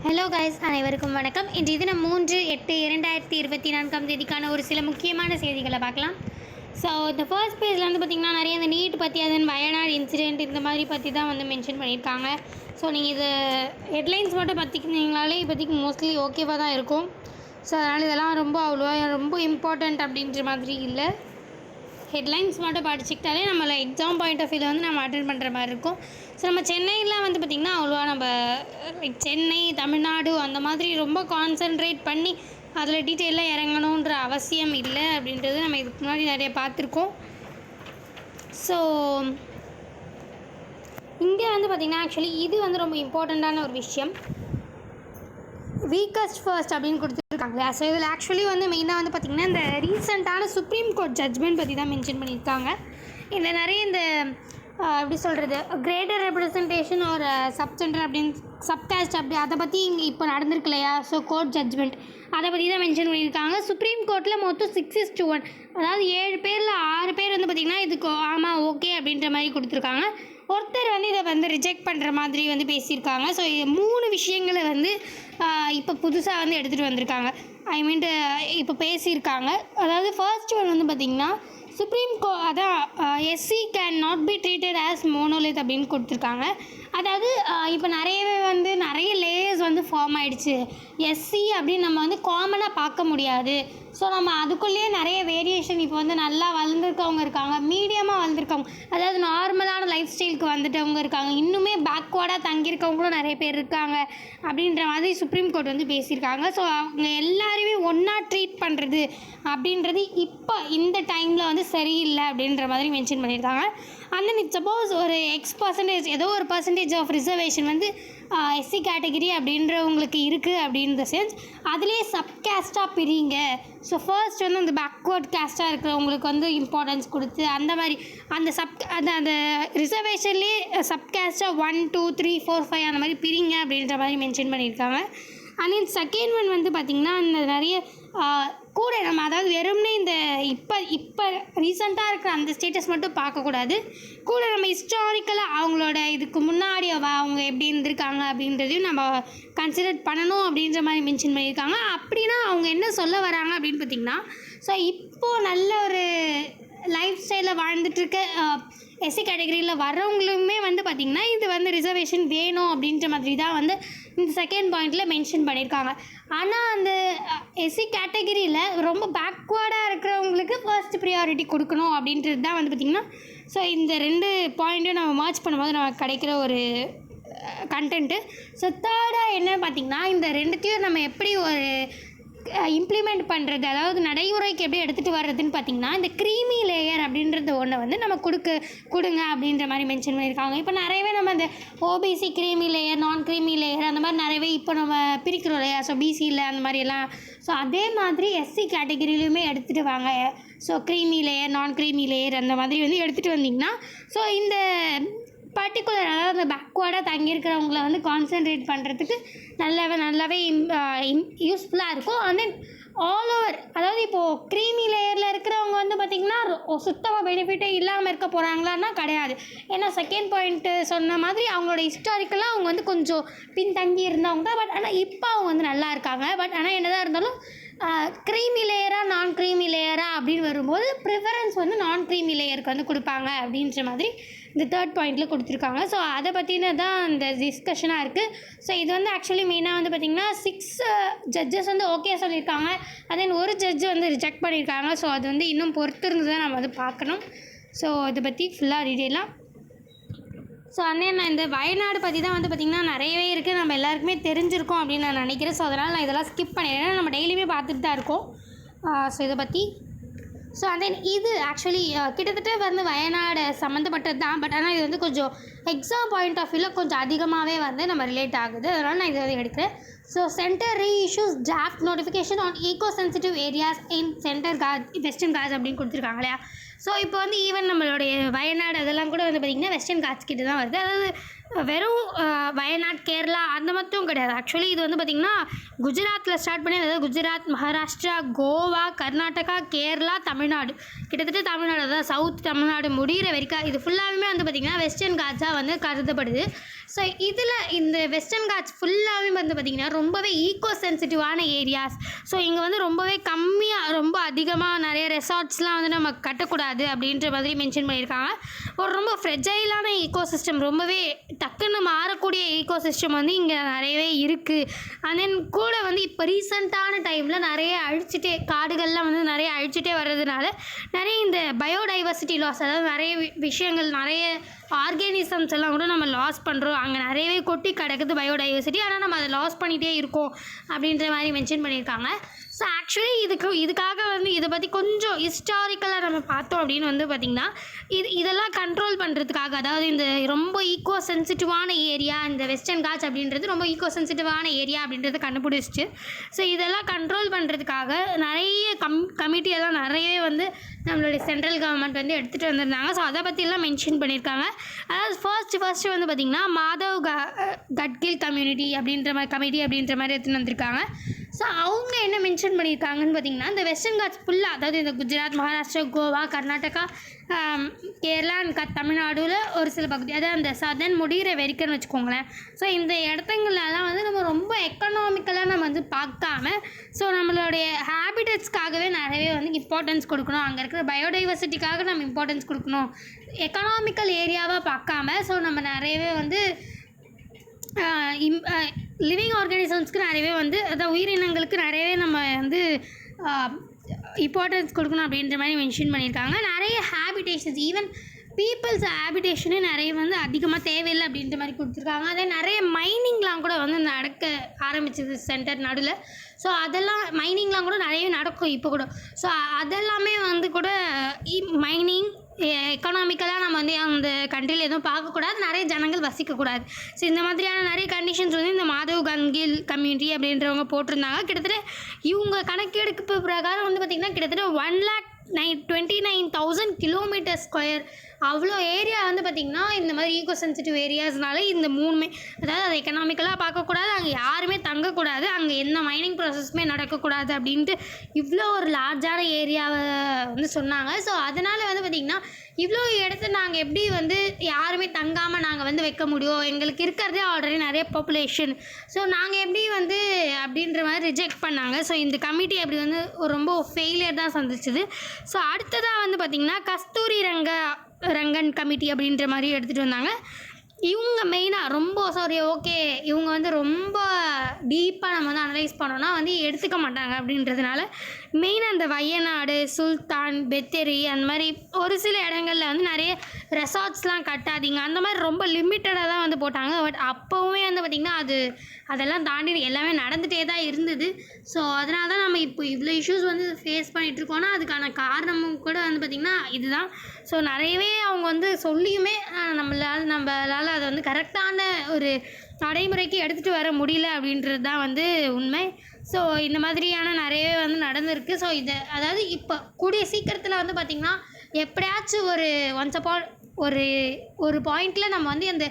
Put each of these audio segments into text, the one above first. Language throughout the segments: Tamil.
ஹலோ கைஸ், அனைவருக்கும் வணக்கம். இன்று தினம் 3/8/2024 ஒரு சில முக்கியமான செய்திகளை பார்க்கலாம். ஸோ இந்த ஃபர்ஸ்ட் பேஜில் பார்த்திங்கன்னா நிறைய இந்த நீட் பற்றி, அதன் வயநாடு இன்சிடெண்ட் இந்த மாதிரி பற்றி தான் மென்ஷன் பண்ணியிருக்காங்க. ஸோ நீங்கள் இது ஹெட்லைன்ஸ் மட்டும் பார்த்திக்கினீங்களாலே இப்போதைக்கு மோஸ்ட்லி ஓகேவாக தான் இருக்கும். ஸோ அதனால் இதெல்லாம் ரொம்ப இம்பார்ட்டண்ட் அப்படின்ற மாதிரி இல்லை. ஹெட்லைன்ஸ் மட்டும் படிச்சுக்கிட்டாலே நம்மளை எக்ஸாம் பாயிண்ட் ஆஃப் வியூவில் நம்ம அட்டென்ட் பண்ணுற மாதிரி இருக்கும். ஸோ நம்ம சென்னையில் பார்த்திங்கன்னா அவ்வளோவா நம்ம சென்னை, தமிழ்நாடு அந்த மாதிரி ரொம்ப கான்சென்ட்ரேட் பண்ணி அதில் டீட்டெயிலாக இறங்கணுன்ற அவசியம் இல்லை அப்படின்றது நம்ம இதுக்கு முன்னாடி நிறைய பார்த்துருக்கோம். ஸோ இங்கே பார்த்திங்கன்னா ஆக்சுவலி இது ரொம்ப இம்பார்ட்டண்ட்டான ஒரு விஷயம். வீக்கஸ்ட் ஃபர்ஸ்ட் அப்படின்னு கொடுத்துருக்காங்களே. ஸோ இதில் ஆக்சுவலி மெயினாக பார்த்திங்கன்னா இந்த ரீசெண்டான சுப்ரீம் கோர்ட் ஜட்ஜ்மெண்ட் பற்றி தான் மென்ஷன் பண்ணியிருக்காங்க. இந்த நிறைய இந்த எப்படி சொல்கிறது, கிரேட்டர் ரெப்ரசன்டேஷன் ஒரு சப்சென்டர் அப்படின்னு சப்காஸ்ட் அப்படி அதை பற்றி இங்கே இப்போ நடந்திருக்கு இல்லையா. ஸோ கோர்ட் ஜட்ஜ்மெண்ட் அதை பற்றி தான் மென்ஷன் பண்ணியிருக்காங்க. சுப்ரீம் கோர்ட்டில் மொத்தம் 6:1, அதாவது 7 பேரில் 6 பேர் பார்த்திங்கன்னா இதுக்கு ஆமாம் ஓகே அப்படின்ற மாதிரி கொடுத்துருக்காங்க. ஒருத்தர் இதை ரிஜெக்ட் பண்ணுற மாதிரி பேசியிருக்காங்க. ஸோ இது 3 விஷயங்களை இப்போ புதுசாக எடுத்துகிட்டு வந்திருக்காங்க. இப்போ பேசியிருக்காங்க. அதாவது ஃபர்ஸ்ட் ஒன் பார்த்திங்கன்னா சுப்ரீம் அதான் SC can not be treated as monolith அப்படின்னு கொடுத்துருக்காங்க. அதாவது இப்போ நிறையவே நிறைய லேயர்ஸ் ஃபார்ம் ஆகிடுச்சு. எஸ்சி அப்படின்னு நம்ம காமனாக பார்க்க முடியாது. ஸோ நம்ம அதுக்குள்ளேயே நிறைய வேரியேஷன் இப்போ நல்லா வளர்ந்துருக்கவங்க இருக்காங்க, மீடியமாக வளர்ந்துருக்கவங்க, அதாவது நார்மலான லைஃப் ஸ்டைலுக்கு வந்துட்டவங்க இருக்காங்க, இன்னுமே பேக்வேர்டாக தங்கியிருக்கவங்களும் நிறைய பேர் இருக்காங்க அப்படின்ற மாதிரி சுப்ரீம் கோர்ட் பேசியிருக்காங்க. ஸோ அவங்க எல்லாருமே ஒன்றா ட்ரீட் பண்ணுறது அப்படின்றது இப்போ இந்த டைமில் சரியில்லை அப்படின்ற மாதிரி மென்ஷன் பண்ணியிருக்காங்க. அண்ட் தென் இட் சப்போஸ் ஒரு X% ஏதோ ஒரு percentage of reservation SC category அப்படின்றவங்களுக்கு இருக்குது அப்படின்ற சென்ஸ் அதுலேயே சப்காஸ்ட்டாக பிரிங்க. ஸோ ஃபர்ஸ்ட் அந்த பேக்வேர்ட் கேஸ்ட்டாக இருக்கிறவங்களுக்கு இம்பார்ட்டன்ஸ் கொடுத்து அந்த மாதிரி அந்த ரிசர்வேஷன்லேயே சப்காஸ்ட்டாக 1, 2, 3, 4, 5 அந்த மாதிரி பிரிங்க அப்படின்ற மாதிரி மென்ஷன் பண்ணியிருக்காங்க. அண்ட் தென் செகண்ட் ஒன் பார்த்திங்கன்னா இந்த நிறைய கூட நம்ம அதாவது வெறும்னே இந்த இப்போ ரீசெண்டாக இருக்கிற அந்த ஸ்டேட்டஸ் மட்டும் பார்க்கக்கூடாது. கூட நம்ம ஹிஸ்டாரிக்கலாக அவங்களோட இதுக்கு முன்னாடி அவங்க எப்படி இருந்திருக்காங்க அப்படின்றதையும் நம்ம கன்சிடர் பண்ணணும் அப்படின்ற மாதிரி மென்ஷன் பண்ணியிருக்காங்க. அப்படின்னா அவங்க என்ன சொல்ல வராங்க அப்படின்னு பார்த்திங்கன்னா, ஸோ இப்போது நல்ல ஒரு லைஃப் ஸ்டைலில் வாழ்ந்துட்டுருக்க எஸ்சி கேட்டகரியில் வர்றவங்களுமே பார்த்திங்கன்னா இது ரிசர்வேஷன் வேணும் அப்படின்ற மாதிரி தான் இந்த செகண்ட் பாயிண்டில் மென்ஷன் பண்ணியிருக்காங்க. ஆனால் அந்த எஸ்சி கேட்டகரியில் ரொம்ப பேக்வேர்டாக இருக்கிறவங்களுக்கு ஃபர்ஸ்ட் ப்ரியாரிட்டி கொடுக்கணும் அப்படின்றது தான் பார்த்திங்கன்னா. ஸோ இந்த 2 பாயிண்ட்டும் நம்ம மார்ச் பண்ணும்போது நமக்கு கிடைக்கிற ஒரு கண்டென்ட்டு. ஸோ தேர்டாக என்ன பார்த்திங்கன்னா, இந்த 2த்தையும் நம்ம எப்படி ஒரு இம்ப்ளிமெண்ட் பண்ணுறது, அதாவது நடைமுறைக்கு எப்படி எடுத்துகிட்டு வர்றதுன்னு பார்த்திங்கன்னா, இந்த க்ரீமி லேயர் அப்படின்றது ஒன்று நம்ம கொடுங்க அப்படின்ற மாதிரி மென்ஷன் பண்ணியிருக்காங்க. இப்போ நிறையவே நம்ம இந்த ஓபிசி க்ரீமி லேயர், நான் க்ரீமி லேயர் அந்த மாதிரி நிறையவே இப்போ நம்ம பிரிக்கிறோம் இல்லையா. ஸோ பிசியில் அந்த மாதிரியெல்லாம். ஸோ அதே மாதிரி எஸ்சி கேட்டகிரிலையுமே எடுத்துகிட்டு வாங்க. ஸோ க்ரீமி லேயர், நான் க்ரீமி லேயர் அந்த மாதிரி எடுத்துகிட்டு வந்திங்கன்னா, ஸோ இந்த பர்டிகுலர் அதாவது அந்த பேக்வேர்டாக தங்கியிருக்கிறவங்கள கான்சென்ட்ரேட் பண்ணுறதுக்கு நல்லாவே யூஸ்ஃபுல்லாக இருக்கும். அண்ட் தென் ஆல் ஓவர், அதாவது இப்போது க்ரீமி லேயரில் இருக்கிறவங்க பார்த்திங்கன்னா சுத்தமாக பெனிஃபிட்டே இல்லாமல் இருக்க போகிறாங்களான்னா கிடையாது. ஏன்னா செகண்ட் பாயிண்ட்டு சொன்ன மாதிரி அவங்களோட ஹிஸ்டாரிக்கலாக அவங்க கொஞ்சம் பின்தங்கி இருந்தவங்க தான். பட் ஆனால் இப்போ அவங்க நல்லா இருக்காங்க. பட் ஆனால் என்னதான் இருந்தாலும் க்ரீமி லேயராக நான் க்ரீமி லேயராக அப்படின்னு வரும்போது ப்ரிஃபரன்ஸ் நான் க்ரீமி லேயருக்கு கொடுப்பாங்க அப்படின்ற மாதிரி இந்த தேர்ட் பாயிண்டில் கொடுத்துருக்காங்க. ஸோ அதை பற்றின தான் இந்த டிஸ்கஷனாக இருக்குது. ஸோ இது ஆக்சுவலி மெயினாக பார்த்திங்கன்னா 6 ஜட்ஜஸ் ஓகே சொல்லியிருக்காங்க. அதன் ஒரு ஜட்ஜ் ரிஜெக்ட் பண்ணியிருக்காங்க. ஸோ அது இன்னும் பொறுத்து இருந்து தான் நம்ம பார்க்கணும். ஸோ இதை பற்றி ஃபுல்லாக டீட்டெயிலாக. ஸோ நான் இந்த வயநாடு பற்றி தான் பார்த்திங்கன்னா நிறையவே இருக்குது, நம்ம எல்லாருக்குமே தெரிஞ்சிருக்கோம் அப்படின்னு நான் நினைக்கிறேன். ஸோ அதனால் நான் இதெல்லாம் ஸ்கிப் பண்ணிடுறேன். நம்ம டெய்லியுமே பார்த்துட்டு தான் இருக்கோம். ஸோ இதை பற்றி ஸோ தென் இது ஆக்சுவலி கிட்டத்தட்ட வயநாடு சம்மந்தப்பட்டது தான். பட் ஆனால் இது கொஞ்சம் எக்ஸாம் பாயிண்ட் ஆஃப் வியூவில் கொஞ்சம் அதிகமாகவே நம்ம ரிலேட் ஆகுது. அதனால் நான் இதை எடுக்கிறேன். So centre reissues draft notification on eco sensitive areas in centre Western Ghats அப்படின்னு கொடுத்துருக்காங்க இல்லையா. ஸோ இப்போ ஈவன் நம்மளுடைய வயநாடு அதெல்லாம் கூட பார்த்திங்கன்னா வெஸ்டர்ன் காட்ஸ் கிட்ட தான் வருது. அதாவது வெறும் வயநாடு, கேரளா அந்த மட்டும் கிடையாது. ஆக்சுவலி இது பார்த்திங்கன்னா குஜராத்தில் ஸ்டார்ட் பண்ணி, அதாவது குஜராத், மகாராஷ்டிரா, கோவா, கர்நாடகா, கேரளா, தமிழ்நாடு, கிட்டத்தட்ட தமிழ்நாடு அதாவது சவுத் தமிழ்நாடு முடிகிற வரைக்கும் இது ஃபுல்லாகவே பார்த்திங்கன்னா வெஸ்டர்ன் காட்ஸாக கருதப்படுது. ஸோ இதில் இந்த வெஸ்டர்ன் காட்ஸ் ஃபுல்லாகவே வந்து பார்த்திங்கன்னா ரொம்பவே ஈக்கோ சென்சிட்டிவான ஏரியாஸ். ஸோ இங்கே வந்து ரொம்பவே கம்மியாக ரொம்ப அதிகமாக நிறைய ரெசார்ட்ஸ்லாம் வந்து நம்ம கட்டக்கூடாது அப்படின்ற மாதிரி மென்ஷன் பண்ணியிருக்காங்க. ஒரு ரொம்ப ஃப்ரெஜைலான ஈக்கோ சிஸ்டம், ரொம்பவே டக்குன்னு மாறக்கூடிய ஈக்கோ சிஸ்டம் வந்து இங்கே நிறையவே இருக்குது. அண்ட் தென் கூட வந்து இப்போ ரீசெண்டான டைமில் நிறைய காடுகள்லாம் வந்து நிறைய அழிச்சிட்டே வர்றதுனால நிறைய இந்த பயோடைவர்சிட்டி லாஸ், அதாவது நிறைய விஷயங்கள், நிறைய ஆர்கானிசம்ஸ் எல்லாம் கூட நம்ம லாஸ் பண்ணுறோம். அங்கே நிறையவே கொட்டி கிடக்குது பயோடைவர்சிட்டி, ஆனால் நம்ம அதை லாஸ் பண்ணிகிட்டே இருக்கோம் அப்படின்ற மாதிரி மென்ஷன் பண்ணியிருக்காங்க. ஸோ ஆக்சுவலி இதுக்காக வந்து இதை பற்றி கொஞ்சம் ஹிஸ்டாரிக்கலாக நம்ம பார்த்தோம் அப்படின்னு வந்து பார்த்திங்கன்னா இதெல்லாம் கண்ட்ரோல் பண்ணுறதுக்காக, அதாவது இந்த ரொம்ப ஈக்கோ சென்சிட்டிவான ஏரியா, இந்த வெஸ்டர்ன் காட்ஸ் அப்படின்றது ரொம்ப ஈக்கோ சென்சிட்டிவான ஏரியா அப்படின்றத கண்டுபிடிச்சிச்சு. ஸோ இதெல்லாம் கண்ட்ரோல் பண்ணுறதுக்காக நிறைய கமிட்டியெல்லாம் நிறையவே வந்து நம்மளுடைய சென்ட்ரல் கவர்மெண்ட் வந்து எடுத்துகிட்டு வந்திருந்தாங்க. ஸோ அதை பற்றிலாம் மென்ஷன் பண்ணியிருக்காங்க. அதாவது ஃபர்ஸ்ட்டு வந்து பார்த்திங்கன்னா மாதவ் கட்கில் கம்யூனிட்டி அப்படின்ற மாதிரி எடுத்துகிட்டு வந்திருக்காங்க. ஸோ அவங்க என்ன மென்ஷன் பண்ணியிருக்காங்கன்னு பார்த்திங்கன்னா, இந்த வெஸ்டர்ன் காட்ஸ் ஃபுல்லாக, அதாவது இந்த குஜராத், மகாராஷ்டிரா, கோவா, கர்நாடகா, கேரளா அண்ட் தமிழ்நாடுல ஒரு சில பகுதி, அதாவது அந்த சதர்ன் முடிகிற வரைக்கும்னு வச்சுக்கோங்களேன். ஸோ இந்த இடத்துங்களெல்லாம் வந்து நம்ம ரொம்ப எக்கனாமிக்கலாக நம்ம வந்து பார்க்காம, ஸோ நம்மளுடைய ஹேபிட்டட்ஸ்க்காகவே நிறையவே வந்து இம்பார்ட்டன்ஸ் கொடுக்கணும், அங்கே இருக்கிற பயோடைவர்சிட்டிக்காக நம்ம இம்பார்ட்டன்ஸ் கொடுக்கணும், எக்கனாமிக்கல் ஏரியாவாக பார்க்காம. ஸோ நம்ம நிறையவே வந்து லிவிங் ஆர்கானிசம்ஸ்க்கு நிறையவே வந்து, அதாவது உயிரினங்களுக்கு நிறையவே நம்ம வந்து இம்பார்ட்டன்ஸ் கொடுக்கணும் அப்படின்ற மாதிரி மென்ஷன் பண்ணியிருக்காங்க. நிறைய ஹேபிடேஷன்ஸ், ஈவன் பீப்புள்ஸ் ஹேபிடேஷனே நிறைய வந்து அதிகமாக தேவையில்லை அப்படின்ற மாதிரி கொடுத்துருக்காங்க. அதே நிறைய மைனிங்லாம் கூட வந்து நடக்க ஆரம்பிச்சது சென்டர் நடுவில். ஸோ அதெல்லாம் மைனிங்லாம் கூட நிறையவே நடக்கும் இப்போ கூட. ஸோ அதெல்லாமே வந்து கூட மைனிங் எக்கனாமிக்கலாக நம்ம வந்து அந்த கண்ட்ரியில் எதுவும் பார்க்கக்கூடாது, நிறைய ஜனங்கள் வசிக்கக்கூடாது. ஸோ இந்த மாதிரியான நிறைய கண்டிஷன்ஸ் வந்து இந்த மாதவ் கட்கில் கம்யூனிட்டி அப்படின்றவங்க போட்டிருந்தாங்க. கிட்டத்தட்ட இவங்க கணக்கெடுப்பு பிரகாரம் வந்து பார்த்திங்கன்னா கிட்டத்தட்ட 1,29,000 கிலோமீட்டர் ஸ்கொயர் அவ்வளோ ஏரியா வந்து பார்த்திங்கன்னா இந்த மாதிரி ஈக்கோ சென்சிட்டிவ் ஏரியாஸ்னால இந்த மூணுமே, அதாவது அதை எக்கனாமிக்கலாக பார்க்கக்கூடாது, அங்கே யாருமே தங்கக்கூடாது, அங்கே எந்த மைனிங் ப்ராசஸுமே நடக்கக்கூடாது அப்படின்ட்டு இவ்வளோ ஒரு லார்ஜான ஏரியாவை வந்து சொன்னாங்க. ஸோ அதனால் வந்து பார்த்திங்கன்னா இவ்வளோ இடத்த நாங்கள் எப்படி வந்து யாருமே தங்காமல் நாங்கள் வந்து வைக்க முடியும், எங்களுக்கு இருக்கிறதே ஆல்ரெடி நிறைய பாப்புலேஷன், ஸோ நாங்கள் எப்படி வந்து அப்படின்ற மாதிரி ரிஜெக்ட் பண்ணாங்க. ஸோ இந்த கமிட்டி அப்படி வந்து ஒரு ரொம்ப ஃபெயிலியர் தான் சந்திச்சுது. ஸோ அடுத்ததாக வந்து பார்த்திங்கன்னா கஸ்தூரி ரங்கன் கமிட்டி அப்படின்ற மாதிரி எடுத்துகிட்டு வந்தாங்க. இவங்க மெயினாக ரொம்ப ஓகே இவங்க வந்து ரொம்ப டீப்பாக நம்ம வந்து அனலைஸ் பண்ணோன்னா வந்து எடுத்துக்க மாட்டாங்க அப்படின்றதுனால மெயினாக இந்த வயநாடு, சுல்தான், பெத்தேரி அந்த மாதிரி ஒரு சில இடங்களில் வந்து நிறைய ரெசார்ட்ஸ்லாம் கட்டாதீங்க அந்த மாதிரி ரொம்ப லிமிட்டடாக தான் வந்து போட்டாங்க. பட் அப்போவுமே வந்து பார்த்திங்கன்னா அதெல்லாம் தாண்டி எல்லாமே நடந்துகிட்டே தான் இருந்தது. ஸோ அதனால தான் நம்ம இப்போ இவ்வளோ இஷ்யூஸ் வந்து ஃபேஸ் பண்ணிகிட்ருக்கோன்னா அதுக்கான காரணமும் கூட வந்து பார்த்திங்கன்னா இதுதான். ஸோ நிறையவே அவங்க வந்து சொல்லியுமே நம்மளால் அதை வந்து கரெக்டான ஒரு நடைமுறைக்கு எடுத்துகிட்டு வர முடியல அப்படின்றது தான் வந்து உண்மை. ஸோ இந்த மாதிரியான நிறையவே வந்து நடந்திருக்கு. ஸோ அதாவது இப்போ கூடிய சீக்கிரத்தில் வந்து பார்த்திங்கன்னா எப்படியாச்சும் ஒன்ஸ் அப்பான் ஒரு பாயிண்டில் நம்ம வந்து அந்த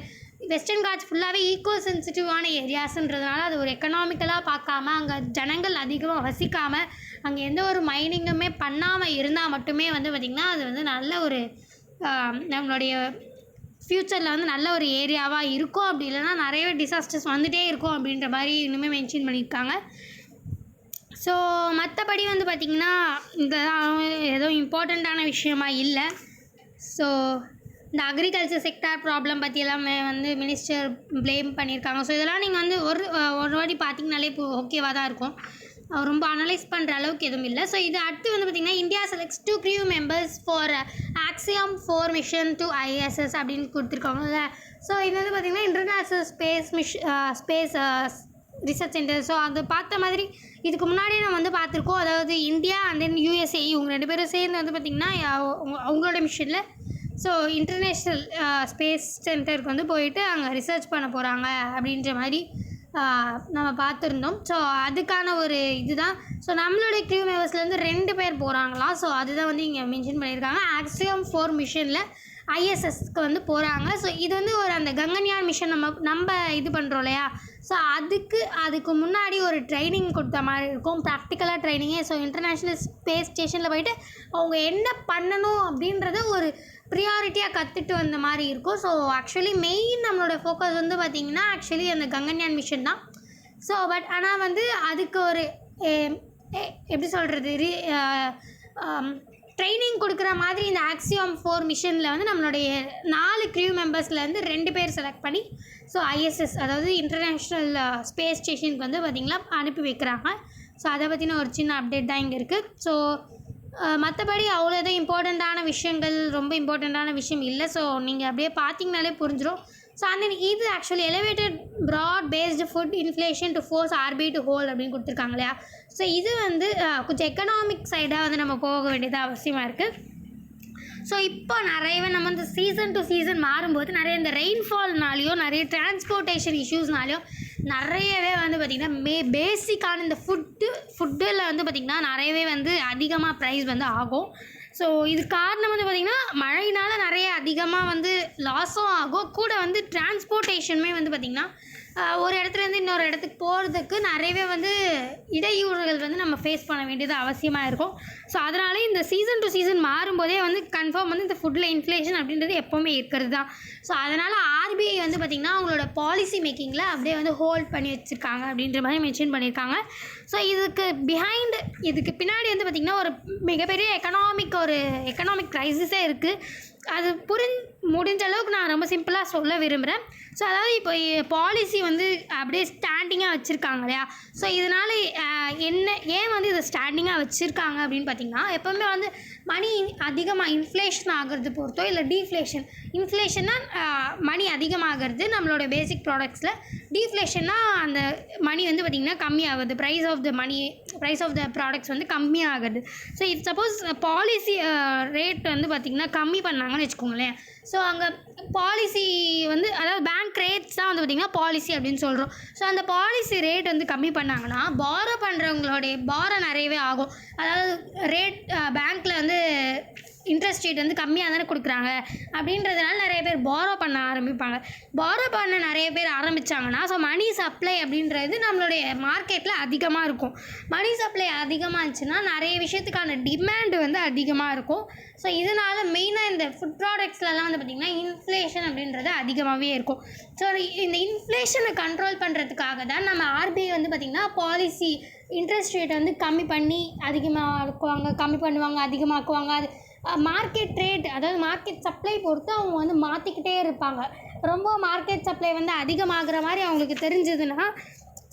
வெஸ்டர்ன் காட்ஸ் ஃபுல்லாகவே ஈக்கோ சென்சிட்டிவான ஏரியாஸுன்றதுனால அது ஒரு எக்கனாமிக்கலாக பார்க்காம, அங்கே ஜனங்கள் அதிகமாக வசிக்காமல், அங்கே எந்த ஒரு மைனிங்குமே பண்ணாமல் இருந்தால் மட்டுமே வந்து பார்த்திங்கன்னா அது வந்து நல்ல ஒரு நம்மளுடைய ஃப்யூச்சரில் வந்து நல்ல ஒரு ஏரியாவாக இருக்கும். அப்படி இல்லைன்னா நிறையவே டிசாஸ்டர்ஸ் வந்துகிட்டே இருக்கும் அப்படின்ற மாதிரி இன்னுமே மென்ஷன் பண்ணியிருக்காங்க. ஸோ மற்றபடி வந்து பார்த்திங்கன்னா இதெல்லாம் ஏதோ இம்பார்ட்டண்ட்டான விஷயமா இல்லை. ஸோ இந்த அக்ரிகல்ச்சர் செக்டார் ப்ராப்ளம் பற்றி எல்லாமே வந்து மினிஸ்டர் ப்ளேம் பண்ணியிருக்காங்க. ஸோ இதெல்லாம் நீங்கள் வந்து ஒரு வாட்டி பார்த்திங்கனாலே இப்போ ஓகேவாக தான் இருக்கும், ரொம்ப அனலைஸ் பண்ணுற அளவுக்கு எதுவும் இல்லை. ஸோ இது அடுத்து வந்து பார்த்திங்கன்னா India selects 2 crew members for Axiom 4 mission to ISS அப்படின்னு கொடுத்துருக்காங்கல்ல. ஸோ இது வந்து பார்த்திங்கன்னா international space research centre. So அது பார்த்த மாதிரி இதுக்கு முன்னாடியே நம்ம வந்து பார்த்துருக்கோம். அதாவது இந்தியா அண்ட் தென் USA இவங்க 2 பேரும் சேர்ந்து வந்து பார்த்திங்கன்னா அவங்களோட மிஷனில் ஸோ இன்டர்நேஷ்னல் ஸ்பேஸ் சென்டருக்கு வந்து போயிட்டு அங்கே ரிசர்ச் பண்ண போகிறாங்க அப்படின்ற மாதிரி நம்ம பார்த்துருந்தோம். ஸோ அதுக்கான ஒரு இதுதான். ஸோ நம்மளுடைய க்ரூ மெம்பர்ஸ்லேருந்து 2 பேர் போகிறாங்களாம். ஸோ அதுதான் வந்து இங்கே மென்ஷன் பண்ணியிருக்காங்க. ஆக்சியம் 4 மிஷனில் ISSக்கு வந்து போகிறாங்க. ஸோ இது வந்து ஒரு அந்த கங்கன்யான் மிஷன் நம்ம இது பண்ணுறோம் இல்லையா, ஸோ அதுக்கு முன்னாடி ஒரு ட்ரைனிங் கொடுத்த மாதிரி இருக்கும், ப்ராக்டிக்கலாக ட்ரைனிங்கே. ஸோ இன்டர்நேஷ்னல் ஸ்பேஸ் ஸ்டேஷனில் போயிட்டு அவங்க என்ன பண்ணணும் அப்படின்றத ஒரு ப்ரியாரிட்டியாக கற்றுட்டு வந்த மாதிரி இருக்கும். ஸோ ஆக்சுவலி மெயின் நம்மளோட ஃபோக்கஸ் வந்து பார்த்திங்கன்னா ஆக்சுவலி அந்த ககன்யான் மிஷன் தான். ஸோ பட் ஆனால் வந்து அதுக்கு ஒரு எப்படி சொல்கிறது, ட்ரைனிங் கொடுக்குற மாதிரி இந்த ஆக்சியோம் 4 மிஷனில் வந்து நம்மளுடைய 4 க்ரூ மெம்பர்ஸ்லேருந்து 2 பேர் செலக்ட் பண்ணி ஸோ ISS அதாவது இன்டர்நேஷ்னல் ஸ்பேஸ் ஸ்டேஷனுக்கு வந்து பார்த்திங்கன்னா அனுப்பி வைக்கிறாங்க. ஸோ அதை பற்றின ஒரு சின்ன அப்டேட் தான் இங்கே இருக்குது. ஸோ மற்றபடி அவ்வளோதான் இம்பார்ட்டண்ட்டான விஷயங்கள், ரொம்ப இம்பார்ட்டண்ட்டான விஷயம் இல்லை. ஸோ நீங்கள் அப்படியே பார்த்தீங்கனாலே புரிஞ்சிடும். ஸோ அந்த இது actually elevated broad based food inflation to force RBI to hold அப்படின்னு கொடுத்துருக்காங்க இல்லையா. ஸோ இது வந்து கொஞ்சம் எக்கனாமிக் சைடாக வந்து நம்ம போக வேண்டியது அவசியமாக இருக்குது. ஸோ இப்போ நிறையவே நம்ம வந்து சீசன் டு சீசன் மாறும்போது நிறைய இந்த ரெயின்ஃபால்னாலேயோ நிறைய டிரான்ஸ்போர்ட்டேஷன் இஷ்யூஸ்னாலேயோ நிறையவே வந்து பார்த்திங்கன்னா பேசிக்கான இந்த ஃபுட்டில் வந்து பார்த்திங்கன்னா நிறையவே வந்து அதிகமாக ப்ரைஸ் வந்து ஆகும். ஸோ இது காரணம் வந்து பார்த்திங்கன்னா மழையினால் நிறைய அதிகமாக வந்து லாஸும் ஆகும், கூட வந்து டிரான்ஸ்போர்ட்டேஷனுமே வந்து பார்த்திங்கன்னா ஒரு இடத்துலேருந்து இன்னொரு இடத்துக்கு போகிறதுக்கு நிறையவே வந்து இடையூறுகள் வந்து நம்ம ஃபேஸ் பண்ண வேண்டியது அவசியமாக இருக்கும். ஸோ அதனால இந்த சீசன் டு சீசன் மாறும்போதே வந்து கன்ஃபார்ம் வந்து இந்த ஃபுட்டில் இன்ஃப்ளேஷன் அப்படின்றது எப்போவுமே இருக்கிறது தான். ஸோ அதனால் RBI வந்து பார்த்திங்கன்னா அவங்களோட பாலிசி மேக்கிங்கில் அப்படியே வந்து ஹோல்ட் பண்ணி வச்சுருக்காங்க அப்படின்ற மாதிரி மென்ஷன் பண்ணியிருக்காங்க. ஸோ இதுக்கு பின்னாடி வந்து பார்த்திங்கன்னா ஒரு மிகப்பெரிய எக்கனாமிக் க்ரைசிஸே இருக்குது. அது முடிஞ்ச அளவுக்கு நான் ரொம்ப சிம்பிளாக சொல்ல விரும்புகிறேன். ஸோ அதாவது இப்போ பாலிசி வந்து அப்படியே ஸ்டாண்டிங்காக வச்சுருக்காங்க இல்லையா. ஸோ இதனால் ஏன் வந்து இதை ஸ்டாண்டிங்காக வச்சுருக்காங்க அப்படின்னு பார்த்திங்கன்னா, எப்போவுமே வந்து மணி அதிகமாக இன்ஃப்ளேஷன் ஆகிறது பொறுத்தோ இல்லை டீஃப்ளேஷன். இன்ஃப்ளேஷன்னா மணி அதிகமாகிறது நம்மளோட பேசிக் ப்ராடக்ட்ஸில், டீஃப்ளேஷன்னா அந்த மணி வந்து பார்த்திங்கன்னா கம்மியாகுது, ப்ரைஸ் ஆஃப் த ப்ராடக்ட்ஸ் வந்து கம்மியாகுது. ஸோ இது சப்போஸ் பாலிசி ரேட் வந்து பார்த்திங்கன்னா கம்மி பண்ணாங்கன்னு வச்சுக்கோங்களேன். ஸோ அங்கே பாலிசி வந்து அதாவது பேங்க் ரேட்ஸ் தான் வந்து பார்த்திங்கன்னா பாலிசி அப்படின்னு சொல்கிறோம். ஸோ அந்த பாலிசி ரேட் வந்து கம்மி பண்ணாங்கன்னா பாரோ பண்ணுறவங்களுடைய பாரோ நிறையவே ஆகும். அதாவது பேங்க்கில் வந்து இன்ட்ரெஸ்ட் ரேட் வந்து கம்மியாக தானே கொடுக்குறாங்க அப்படின்றதுனால நிறைய பேர் பாரோ பண்ண ஆரம்பிப்பாங்க. பாரோ பண்ண நிறைய பேர் ஆரம்பித்தாங்கன்னா ஸோ மணி சப்ளை அப்படின்றது நம்மளுடைய மார்க்கெட்டில் அதிகமாக இருக்கும். மணி சப்ளை அதிகமாக இருந்துச்சுன்னா நிறைய விஷயத்துக்கான டிமாண்டு வந்து அதிகமாக இருக்கும். ஸோ இதனால் மெயினாக இந்த ஃபுட் ப்ராடக்ட்ஸ்லாம் வந்து பார்த்திங்கன்னா இன்ஃப்ளேஷன் அப்படின்றது அதிகமாகவே இருக்கும். ஸோ இந்த இன்ஃப்ளேஷனை கண்ட்ரோல் பண்ணுறதுக்காக தான் நம்ம RBI வந்து பார்த்திங்கன்னா பாலிசி இன்ட்ரெஸ்ட் ரேட் வந்து கம்மி பண்ணி கம்மி பண்ணுவாங்க, அதிகமாக்குவாங்க. அது மார்க்கெட் ரேட் அதாவது மார்க்கெட் சப்ளை பொறுத்து அவங்க வந்து மாற்றிக்கிட்டே இருப்பாங்க. ரொம்ப மார்க்கெட் சப்ளை வந்து அதிகமாகிற மாதிரி அவங்களுக்கு தெரிஞ்சதுன்னா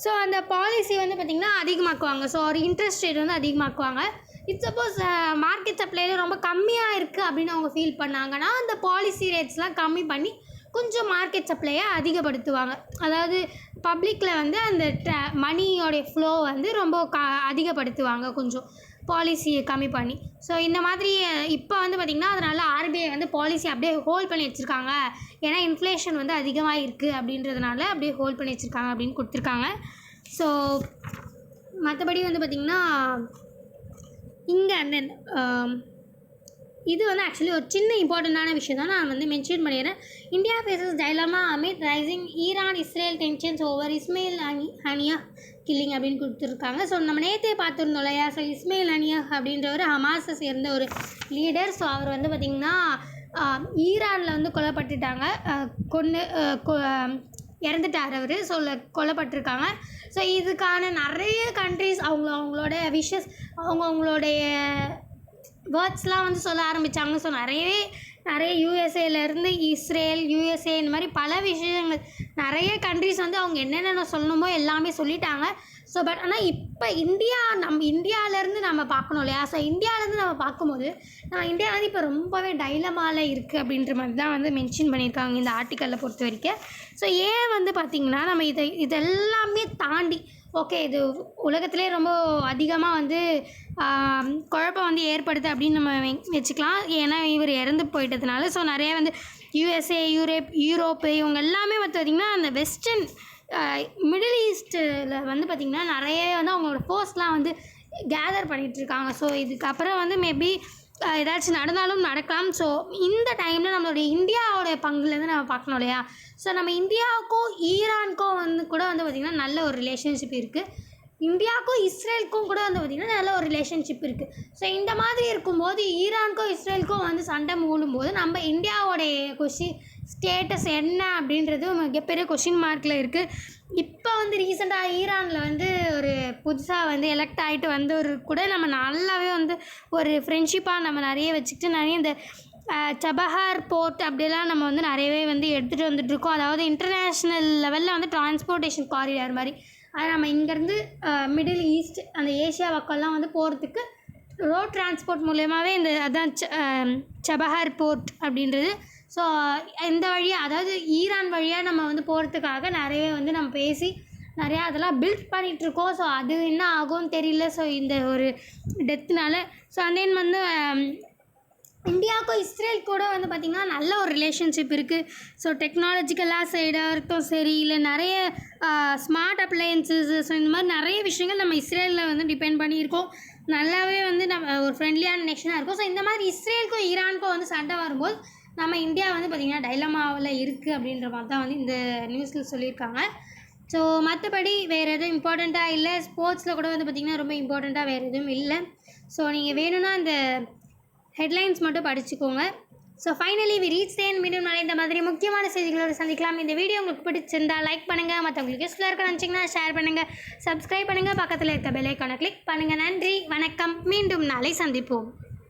ஸோ அந்த பாலிசி வந்து பார்த்திங்கன்னா அதிகமாக்குவாங்க. ஸோ ஒரு இன்ட்ரெஸ்ட் ரேட் வந்து அதிகமாக்குவாங்க. இட்ஸ் சப்போஸ் மார்க்கெட் சப்ளையில் ரொம்ப கம்மியாக இருக்குது அப்படின்னு அவங்க ஃபீல் பண்ணாங்கன்னா அந்த பாலிசி ரேட்ஸ்லாம் கம்மி பண்ணி கொஞ்சம் மார்க்கெட் சப்ளையை அதிகப்படுத்துவாங்க. அதாவது பப்ளிக்கில் வந்து அந்த மணியோடைய ஃப்ளோ வந்து ரொம்ப அதிகப்படுத்துவாங்க கொஞ்சம் பாலிசியை கம்மி பண்ணி. ஸோ இந்த மாதிரி இப்போ வந்து பார்த்திங்கன்னா அதனால் RBI வந்து பாலிசி அப்படியே ஹோல்ட் பண்ணி வச்சுருக்காங்க. ஏன்னா இன்ஃப்ளேஷன் வந்து அதிகமாக இருக்குது அப்படின்றதுனால அப்படியே ஹோல்ட் பண்ணி வச்சுருக்காங்க அப்படின்னு கொடுத்துருக்காங்க. ஸோ மற்றபடி வந்து பார்த்திங்கன்னா இங்கே அந்த இது வந்து ஆக்சுவலி ஒரு சின்ன இம்பார்ட்டண்ட்டான விஷயம் தான் நான் வந்து மென்ஷன் பண்ணிடுறேன். India faces dilemma amid rising Iran Israel tensions over Ismail Haniyeh killing அப்படின்னு கொடுத்துருக்காங்க. ஸோ நம்ம நேற்றே பார்த்துருந்தோம் இல்லையா. ஸோ இஸ்மாயில் ஹனியா அப்படின்றவர் ஹமாஸை சேர்ந்த ஒரு லீடர். ஸோ அவர் வந்து பார்த்திங்கன்னா ஈரானில் வந்து கொல்லப்பட்டுட்டாங்க, இறந்துட்டார் அவர். ஸோ கொல்லப்பட்டிருக்காங்க. ஸோ இதுக்கான நிறைய கண்ட்ரிஸ் அவங்களோட விஷஸ் அவங்களுடைய வேர்ட்ஸ்லாம் வந்து சொல்ல ஆரம்பித்தாங்க. ஸோ நிறைய யூஎஸ்ஏலேருந்து இஸ்ரேல், USA இந்த மாதிரி பல விஷயங்கள் நிறைய கண்ட்ரிஸ் வந்து அவங்க என்னென்ன சொல்லணுமோ எல்லாமே சொல்லிட்டாங்க. ஸோ பட் ஆனால் இப்போ இந்தியாவிலேருந்து நம்ம பார்க்கணும் இல்லையா. ஸோ இந்தியாவிலேருந்து நம்ம பார்க்கும்போது இந்தியா வந்து இப்போ ரொம்பவே டைலமாவில் இருக்குது அப்படின்ற மாதிரி தான் வந்து மென்ஷன் பண்ணியிருக்காங்க இந்த ஆர்டிக்கலில் பொறுத்த வரைக்கும். ஸோ ஏன் வந்து பார்த்திங்கன்னா நம்ம இதெல்லாமே தாண்டி ஓகே இது உலகத்திலே ரொம்ப அதிகமாக வந்து குழப்பம் வந்து ஏற்படுது அப்படின்னு நம்ம வச்சுக்கலாம். ஏன்னா இவர் இறந்து போயிட்டதுனால. ஸோ நிறைய வந்து USA, யூரோப்பு இவங்க எல்லாமே வந்து பார்த்திங்கன்னா அந்த வெஸ்டர்ன் மிடில் ஈஸ்ட்டில் வந்து பார்த்திங்கன்னா நிறைய வந்து அவங்களோட ஃபோர்ஸ்லாம் வந்து கேதர் பண்ணிகிட்ருக்காங்க. ஸோ இதுக்கப்புறம் வந்து மேபி ஏதாச்சும் நடந்தாலும் நடக்கலாம். ஸோ இந்த டைமில் நம்மளுடைய இந்தியாவோடைய பங்குலேருந்து நம்ம பார்க்கணும் இல்லையா? ஸோ நம்ம இந்தியாவுக்கும் ஈரானுக்கும் கூட பார்த்திங்கன்னா நல்ல ஒரு ரிலேஷன்ஷிப் இருக்குது. இந்தியாவுக்கும் இஸ்ரேலுக்கும் கூட பார்த்திங்கன்னா நல்ல ஒரு ரிலேஷன்ஷிப் இருக்குது. ஸோ இந்த மாதிரி இருக்கும்போது ஈரானுக்கும் இஸ்ரேலுக்கும் சண்டை மூடும்போது நம்ம இந்தியாவோடைய ஸ்டேட்டஸ் என்ன அப்படின்றது மிகப்பெரிய கொஷின் மார்க்கில் இருக்குது. இப்போ ரீசெண்டாக ஈரானில் ஒரு புதுசாக எலெக்ட் ஆகிட்டு ஒரு கூட நம்ம நல்லாவே ஒரு ஃப்ரெண்ட்ஷிப்பாக நம்ம நிறைய வச்சுக்கிட்டு நிறைய இந்த சபஹார் போர்ட் அப்படிலாம் நம்ம நிறையவே எடுத்துகிட்டு வந்துட்டுருக்கோம். அதாவது இன்டர்நேஷ்னல் லெவலில் டிரான்ஸ்போர்ட்டேஷன் காரிடார் மாதிரி. அது நம்ம இங்கேருந்து மிடில் ஈஸ்ட் அந்த ஏஷியா பக்கம்லாம் போகிறதுக்கு ரோட் டிரான்ஸ்போர்ட் மூலயமாவே அதான் சபஹார் போர்ட் அப்படின்றது. ஸோ இந்த வழியாக அதாவது ஈரான் வழியாக நம்ம போகிறதுக்காக நிறையவே நம்ம பேசி நிறையா அதெல்லாம் பில்ட் பண்ணிகிட்ருக்கோம். ஸோ அது என்ன ஆகும்னு தெரியல. ஸோ இந்த ஒரு டெத்துனால. ஸோ அண்ட் தென் இந்தியாவுக்கும் இஸ்ரேல் கூட பார்த்திங்கன்னா நல்ல ஒரு ரிலேஷன்ஷிப் இருக்குது. ஸோ டெக்னாலஜிக்கலாக சைடாக இருக்கட்டும் சரி, இல்லை நிறைய ஸ்மார்ட் அப்ளையன்சஸ், ஸோ இந்த மாதிரி நிறைய விஷயங்கள் நம்ம இஸ்ரேலில் டிபெண்ட் பண்ணியிருக்கோம். நல்லாவே நம்ம ஒரு ஃப்ரெண்ட்லியான நேஷனாக இருக்கும். ஸோ இந்த மாதிரி இஸ்ரேலுக்கும் ஈரானுக்கும் சண்டை வரும்போது நம்ம இந்தியா பார்த்திங்கன்னா டைலமாவில் இருக்குது அப்படின்ற மாதிரி தான் இந்த நியூஸில் சொல்லியிருக்காங்க. ஸோ மற்றபடி வேறு எதுவும் இம்பார்ட்டண்ட்டாக இல்லை. ஸ்போர்ட்ஸில் கூட பார்த்திங்கன்னா ரொம்ப இம்பார்ட்டண்ட்டாக வேறு எதுவும் இல்லை. ஸோ நீங்கள் வேணும்னா இந்த ஹெட்லைன்ஸ் மட்டும் படிச்சுக்கோங்க. So finally we reach the end. மீண்டும் நாளை இந்த மாதிரி முக்கியமான செய்திகளோடு சந்திக்கலாம். இந்த வீடியோ உங்களுக்கு பிடிச்சிருந்தால் லைக் பண்ணுங்கள், மற்றவங்களுக்கு யூஸ்ஃபுல்லாக இருக்க நினச்சிங்கன்னா ஷேர் பண்ணுங்கள், சப்ஸ்கிரைப் பண்ணுங்கள், பக்கத்தில் இருக்க பெல் ஐக்கானை கிளிக் பண்ணுங்கள். நன்றி, வணக்கம். மீண்டும் நாளை சந்திப்போம்.